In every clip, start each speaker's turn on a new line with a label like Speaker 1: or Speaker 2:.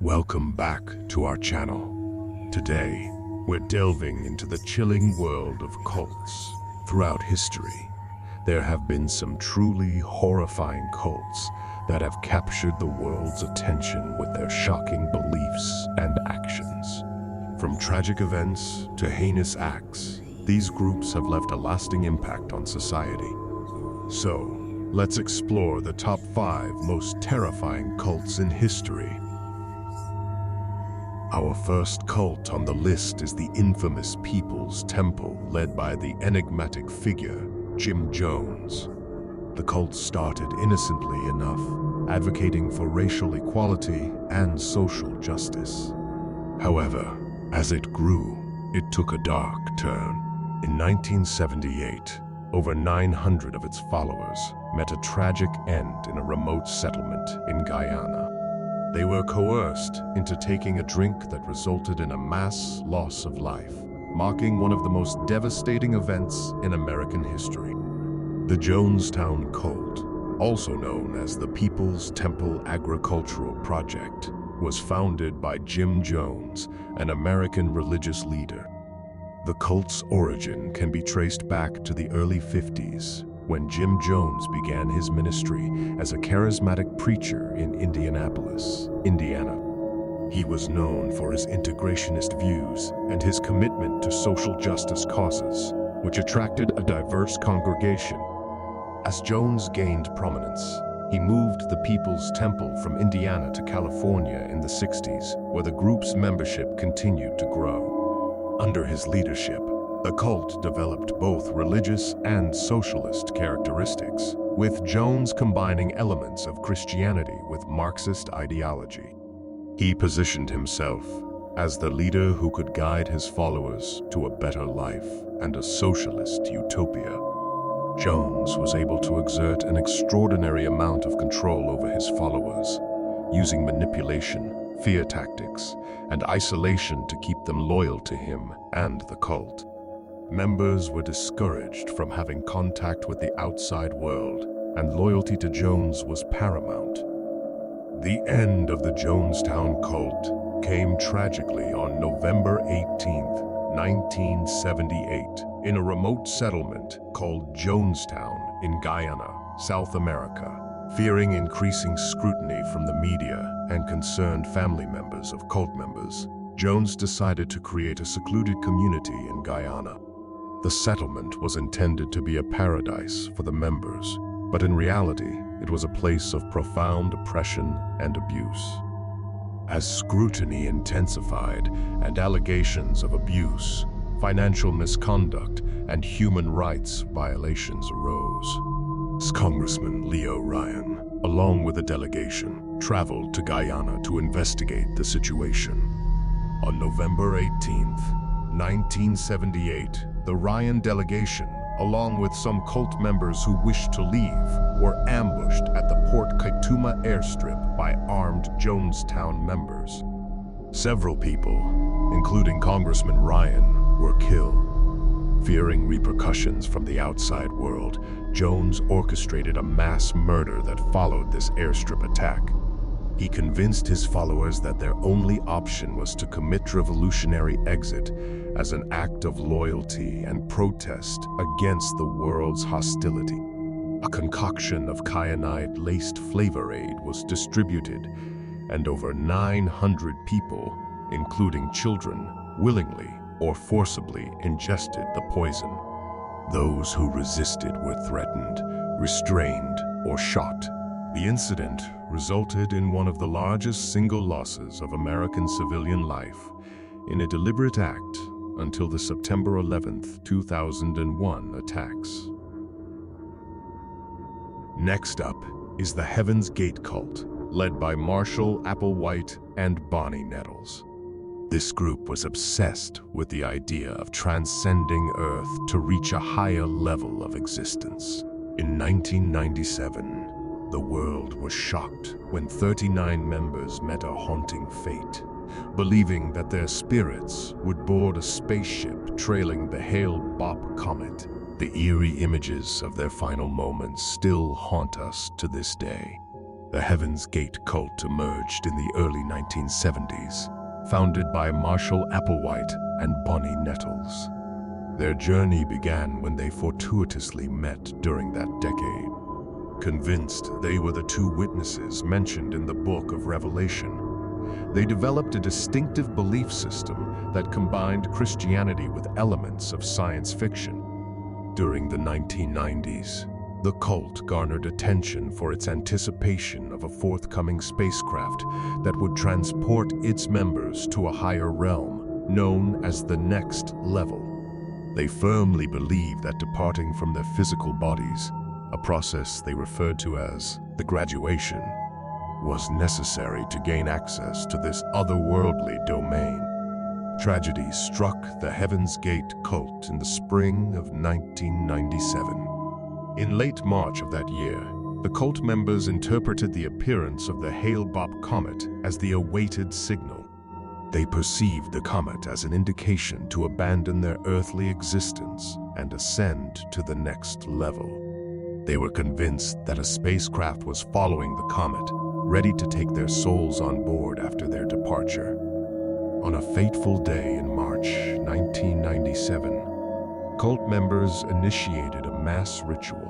Speaker 1: Welcome back to our channel. Today, we're delving into the chilling world of cults. Throughout history, there have been some truly horrifying cults that have captured the world's attention with their shocking beliefs and actions. From tragic events to heinous acts, these groups have left a lasting impact on society. So, let's explore the top 5 most terrifying cults in history. Our first cult on the list is the infamous People's Temple, led by the enigmatic figure, Jim Jones. The cult started innocently enough, advocating for racial equality and social justice. However, as it grew, it took a dark turn. In 1978, over 900 of its followers met a tragic end in a remote settlement in Guyana. They were coerced into taking a drink that resulted in a mass loss of life, marking one of the most devastating events in American history. The Jonestown Cult, also known as the People's Temple Agricultural Project, was founded by Jim Jones, an American religious leader. The cult's origin can be traced back to the early 50s, when Jim Jones began his ministry as a charismatic preacher in Indianapolis, Indiana. He was known for his integrationist views and his commitment to social justice causes, which attracted a diverse congregation. As Jones gained prominence, he moved the People's Temple from Indiana to California in the 60s, where the group's membership continued to grow. Under his leadership, the cult developed both religious and socialist characteristics, with Jones combining elements of Christianity with Marxist ideology. He positioned himself as the leader who could guide his followers to a better life and a socialist utopia. Jones was able to exert an extraordinary amount of control over his followers, using manipulation, fear tactics, and isolation to keep them loyal to him and the cult. Members were discouraged from having contact with the outside world, and loyalty to Jones was paramount. The end of the Jonestown cult came tragically on November 18, 1978, in a remote settlement called Jonestown in Guyana, South America. Fearing increasing scrutiny from the media and concerned family members of cult members, Jones decided to create a secluded community in Guyana. The settlement was intended to be a paradise for the members, but in reality, it was a place of profound oppression and abuse. As scrutiny intensified and allegations of abuse, financial misconduct, and human rights violations arose, Congressman Leo Ryan, along with a delegation, traveled to Guyana to investigate the situation. On November 18th, 1978, the Ryan delegation, along with some cult members who wished to leave, were ambushed at the Port Kaituma airstrip by armed Jonestown members. Several people, including Congressman Ryan, were killed. Fearing repercussions from the outside world, Jones orchestrated a mass murder that followed this airstrip attack. He convinced his followers that their only option was to commit revolutionary exit as an act of loyalty and protest against the world's hostility. A concoction of cyanide-laced flavor aid was distributed, and over 900 people, including children, willingly or forcibly ingested the poison. Those who resisted were threatened, restrained, or shot. The incident resulted in one of the largest single losses of American civilian life in a deliberate act until the September 11, 2001 attacks. Next up is the Heaven's Gate cult, led by Marshall Applewhite and Bonnie Nettles. This group was obsessed with the idea of transcending Earth to reach a higher level of existence. In 1997, the world was shocked when 39 members met a haunting fate, believing that their spirits would board a spaceship trailing the Hale-Bopp comet. The eerie images of their final moments still haunt us to this day. The Heaven's Gate cult emerged in the early 1970s, founded by Marshall Applewhite and Bonnie Nettles. Their journey began when they fortuitously met during that decade. Convinced they were the two witnesses mentioned in the Book of Revelation, they developed a distinctive belief system that combined Christianity with elements of science fiction. During the 1990s, the cult garnered attention for its anticipation of a forthcoming spacecraft that would transport its members to a higher realm known as the next level. They firmly believed that departing from their physical bodies, a process they referred to as the graduation, was necessary to gain access to this otherworldly domain. Tragedy struck the Heaven's Gate cult in the spring of 1997. In late March of that year, the cult members interpreted the appearance of the Hale-Bopp comet as the awaited signal. They perceived the comet as an indication to abandon their earthly existence and ascend to the next level. They were convinced that a spacecraft was following the comet, ready to take their souls on board after their departure. On a fateful day in March 1997, cult members initiated a mass ritual.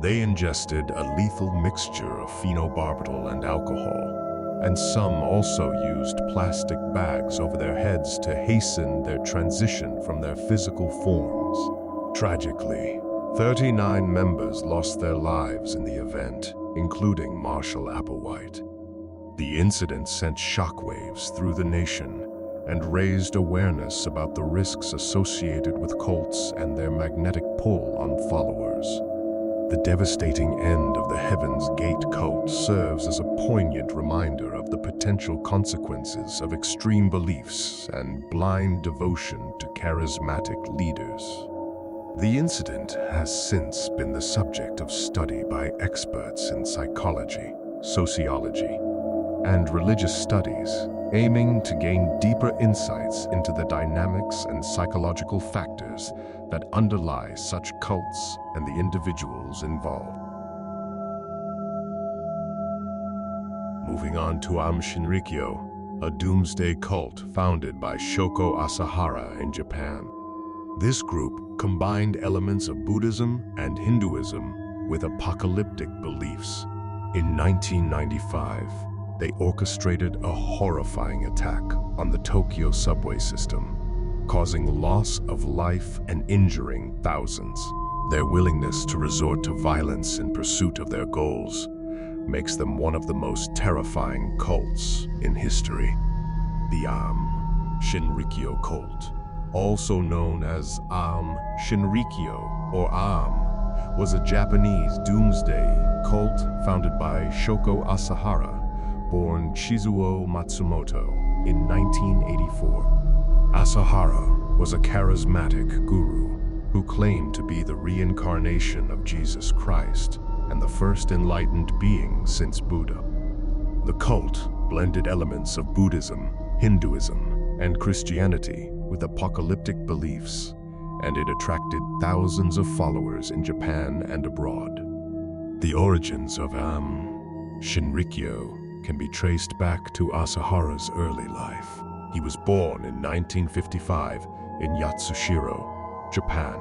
Speaker 1: They ingested a lethal mixture of phenobarbital and alcohol, and some also used plastic bags over their heads to hasten their transition from their physical forms. Tragically, 39 members lost their lives in the event, including Marshall Applewhite. The incident sent shockwaves through the nation and raised awareness about the risks associated with cults and their magnetic pull on followers. The devastating end of the Heaven's Gate cult serves as a poignant reminder of the potential consequences of extreme beliefs and blind devotion to charismatic leaders. The incident has since been the subject of study by experts in psychology, sociology, and religious studies, aiming to gain deeper insights into the dynamics and psychological factors that underlie such cults and the individuals involved. Moving on to AUM Shinrikyo, a doomsday cult founded by Shoko Asahara in Japan. This group combined elements of Buddhism and Hinduism with apocalyptic beliefs. In 1995, they orchestrated a horrifying attack on the Tokyo subway system, causing loss of life and injuring thousands. Their willingness to resort to violence in pursuit of their goals makes them one of the most terrifying cults in history. The AUM Shinrikyo cult, also known as AUM Shinrikyo or AUM, was a Japanese doomsday cult founded by Shoko Asahara, born Chizuo Matsumoto in 1984. Asahara was a charismatic guru who claimed to be the reincarnation of Jesus Christ and the first enlightened being since Buddha. The cult blended elements of Buddhism, Hinduism, and Christianity with apocalyptic beliefs, and it attracted thousands of followers in Japan and abroad. The origins of AUM Shinrikyo can be traced back to Asahara's early life. He was born in 1955 in Yatsushiro, Japan,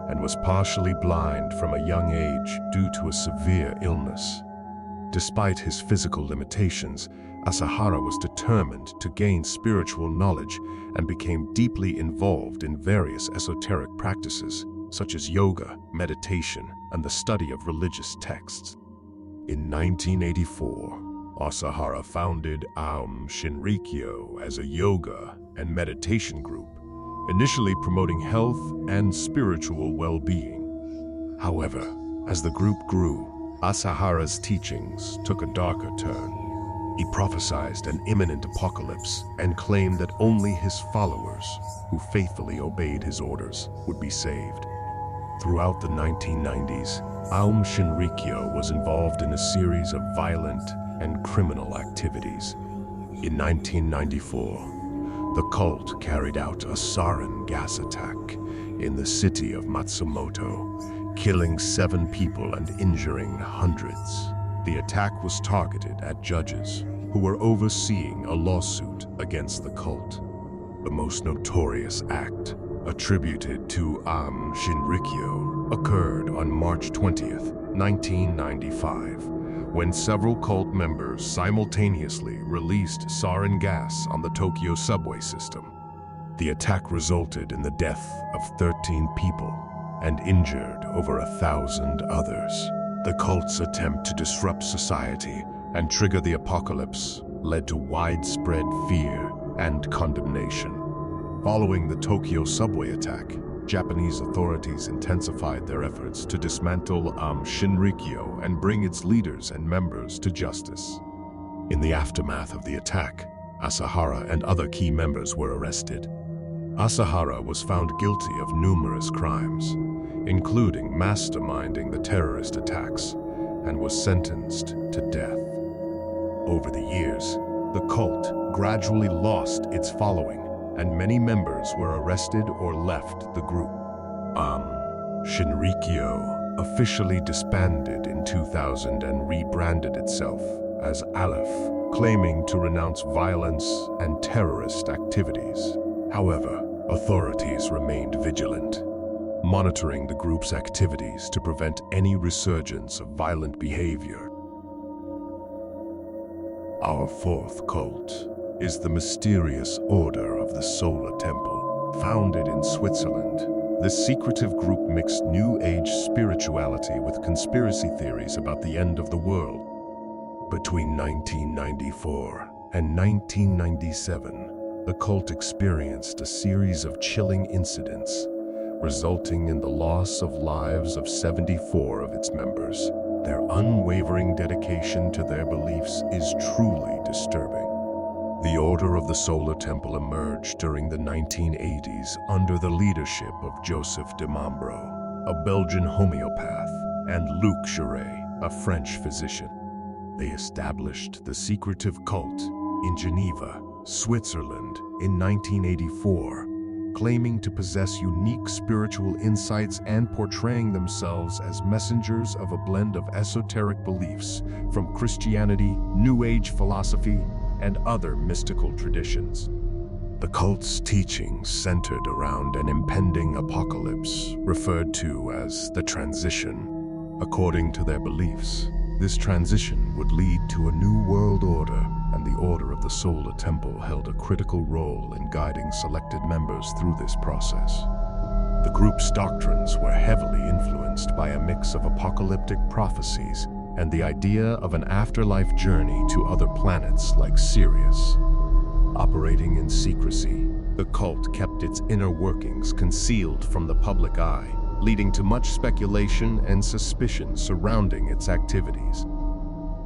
Speaker 1: and was partially blind from a young age due to a severe illness. Despite his physical limitations, Asahara was determined to gain spiritual knowledge and became deeply involved in various esoteric practices, such as yoga, meditation, and the study of religious texts. In 1984, Asahara founded AUM Shinrikyo as a yoga and meditation group, initially promoting health and spiritual well-being. However, as the group grew, Asahara's teachings took a darker turn. He prophesied an imminent apocalypse and claimed that only his followers, who faithfully obeyed his orders, would be saved. Throughout the 1990s, AUM Shinrikyo was involved in a series of violent and criminal activities. In 1994, the cult carried out a sarin gas attack in the city of Matsumoto, killing 7 people and injuring hundreds. The attack was targeted at judges who were overseeing a lawsuit against the cult. The most notorious act, attributed to AUM Shinrikyo, occurred on March 20th, 1995, when several cult members simultaneously released sarin gas on the Tokyo subway system. The attack resulted in the death of 13 people and injured over 1,000 others. The cult's attempt to disrupt society and trigger the apocalypse led to widespread fear and condemnation. Following the Tokyo subway attack, Japanese authorities intensified their efforts to dismantle AUM Shinrikyo and bring its leaders and members to justice. In the aftermath of the attack, Asahara and other key members were arrested. Asahara was found guilty of numerous crimes, including masterminding the terrorist attacks, and was sentenced to death. Over the years, the cult gradually lost its following, and many members were arrested or left the group. AUM Shinrikyo officially disbanded in 2000 and rebranded itself as Aleph, claiming to renounce violence and terrorist activities. However, authorities remained vigilant, monitoring the group's activities to prevent any resurgence of violent behavior. Our fourth cult is the mysterious Order of the Solar Temple. Founded in Switzerland, this secretive group mixed New Age spirituality with conspiracy theories about the end of the world. Between 1994 and 1997, the cult experienced a series of chilling incidents, resulting in the loss of lives of 74 of its members. Their unwavering dedication to their beliefs is truly disturbing. The Order of the Solar Temple emerged during the 1980s under the leadership of Joseph de Mombro, a Belgian homeopath, and Luc Jouret, a French physician. They established the secretive cult in Geneva, Switzerland, in 1984, claiming to possess unique spiritual insights and portraying themselves as messengers of a blend of esoteric beliefs from Christianity, New Age philosophy, and other mystical traditions. The cult's teachings centered around an impending apocalypse, referred to as the transition. According to their beliefs, this transition would lead to a new world order, and the Order of the Solar Temple held a critical role in guiding selected members through this process. The group's doctrines were heavily influenced by a mix of apocalyptic prophecies and the idea of an afterlife journey to other planets like Sirius. Operating in secrecy, the cult kept its inner workings concealed from the public eye, leading to much speculation and suspicion surrounding its activities.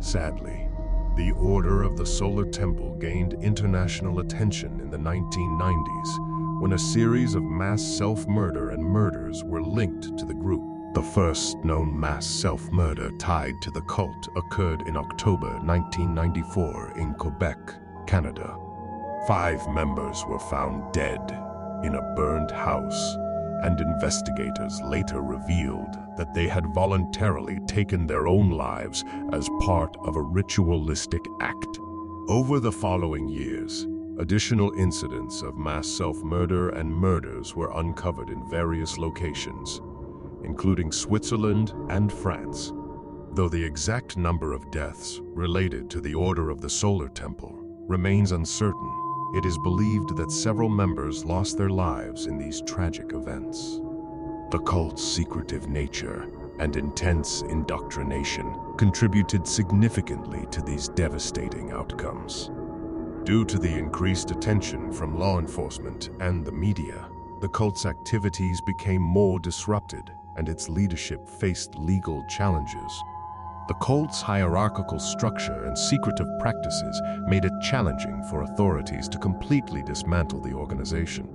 Speaker 1: Sadly, the Order of the Solar Temple gained international attention in the 1990s when a series of mass self-murder and murders were linked to the group. The first known mass self-murder tied to the cult occurred in October 1994 in Quebec, Canada. 5 members were found dead in a burned house, and investigators later revealed that they had voluntarily taken their own lives as part of a ritualistic act. Over the following years, additional incidents of mass self-murder and murders were uncovered in various locations, including Switzerland and France. Though the exact number of deaths related to the Order of the Solar Temple remains uncertain, it is believed that several members lost their lives in these tragic events. The cult's secretive nature and intense indoctrination contributed significantly to these devastating outcomes. Due to the increased attention from law enforcement and the media, the cult's activities became more disrupted, and its leadership faced legal challenges. The cult's hierarchical structure and secretive practices made it challenging for authorities to completely dismantle the organization.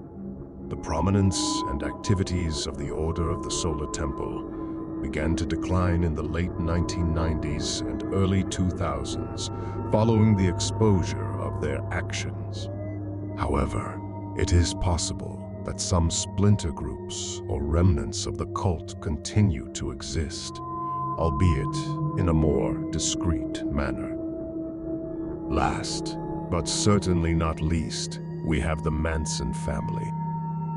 Speaker 1: The prominence and activities of the Order of the Solar Temple began to decline in the late 1990s and early 2000s following the exposure of their actions. However, it is possible that some splinter groups or remnants of the cult continue to exist, albeit in a more discreet manner. Last, but certainly not least, we have the Manson family.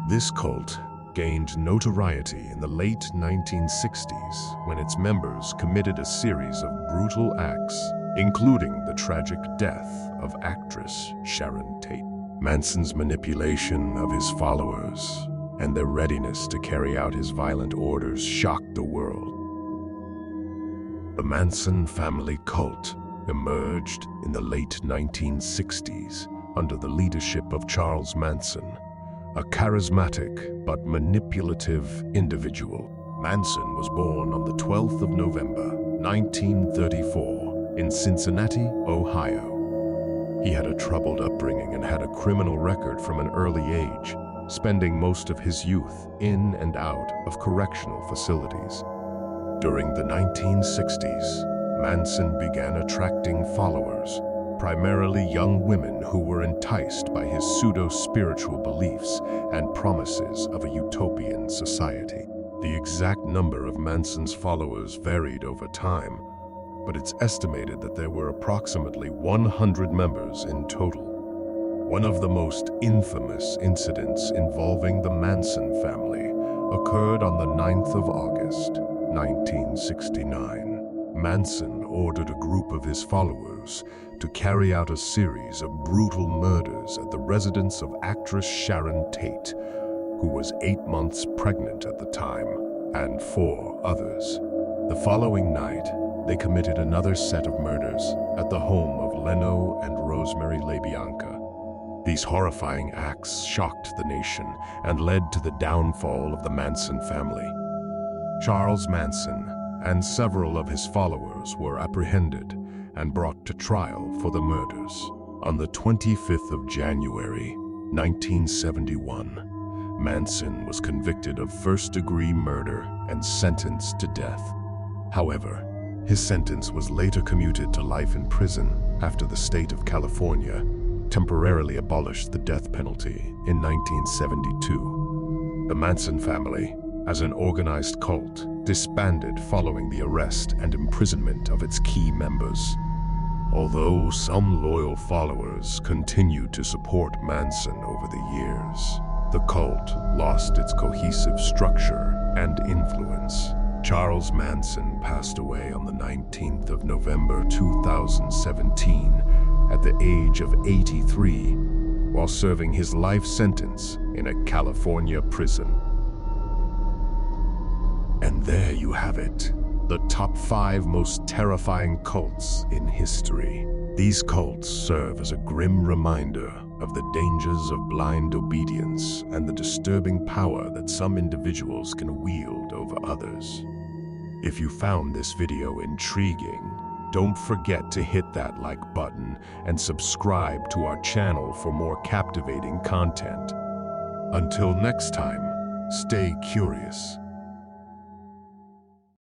Speaker 1: This cult gained notoriety in the late 1960s when its members committed a series of brutal acts, including the tragic death of actress Sharon Tate. Manson's manipulation of his followers and their readiness to carry out his violent orders shocked the world. The Manson family cult emerged in the late 1960s under the leadership of Charles Manson, a charismatic but manipulative individual. Manson was born on the 12th of November, 1934, in Cincinnati, Ohio. He had a troubled upbringing and had a criminal record from an early age, spending most of his youth in and out of correctional facilities. During the 1960s, Manson began attracting followers, primarily young women who were enticed by his pseudo-spiritual beliefs and promises of a utopian society. The exact number of Manson's followers varied over time, but it's estimated that there were approximately 100 members in total. One of the most infamous incidents involving the Manson family occurred on the 9th of August, 1969. Manson ordered a group of his followers to carry out a series of brutal murders at the residence of actress Sharon Tate, who was 8 months pregnant at the time, and 4 others. The following night, they committed another set of murders at the home of Leno and Rosemary LaBianca. These horrifying acts shocked the nation and led to the downfall of the Manson family. Charles Manson and several of his followers were apprehended and brought to trial for the murders. On the 25th of January, 1971, Manson was convicted of first-degree murder and sentenced to death. However, his sentence was later commuted to life in prison after the state of California temporarily abolished the death penalty in 1972. The Manson family, as an organized cult, disbanded following the arrest and imprisonment of its key members. Although some loyal followers continued to support Manson over the years, the cult lost its cohesive structure and influence. Charles Manson passed away on the 19th of November 2017 at the age of 83 while serving his life sentence in a California prison. And there you have it, the top 5 most terrifying cults in history. These cults serve as a grim reminder of the dangers of blind obedience and the disturbing power that some individuals can wield over others. If you found this video intriguing, don't forget to hit that like button and subscribe to our channel for more captivating content. Until next time, stay curious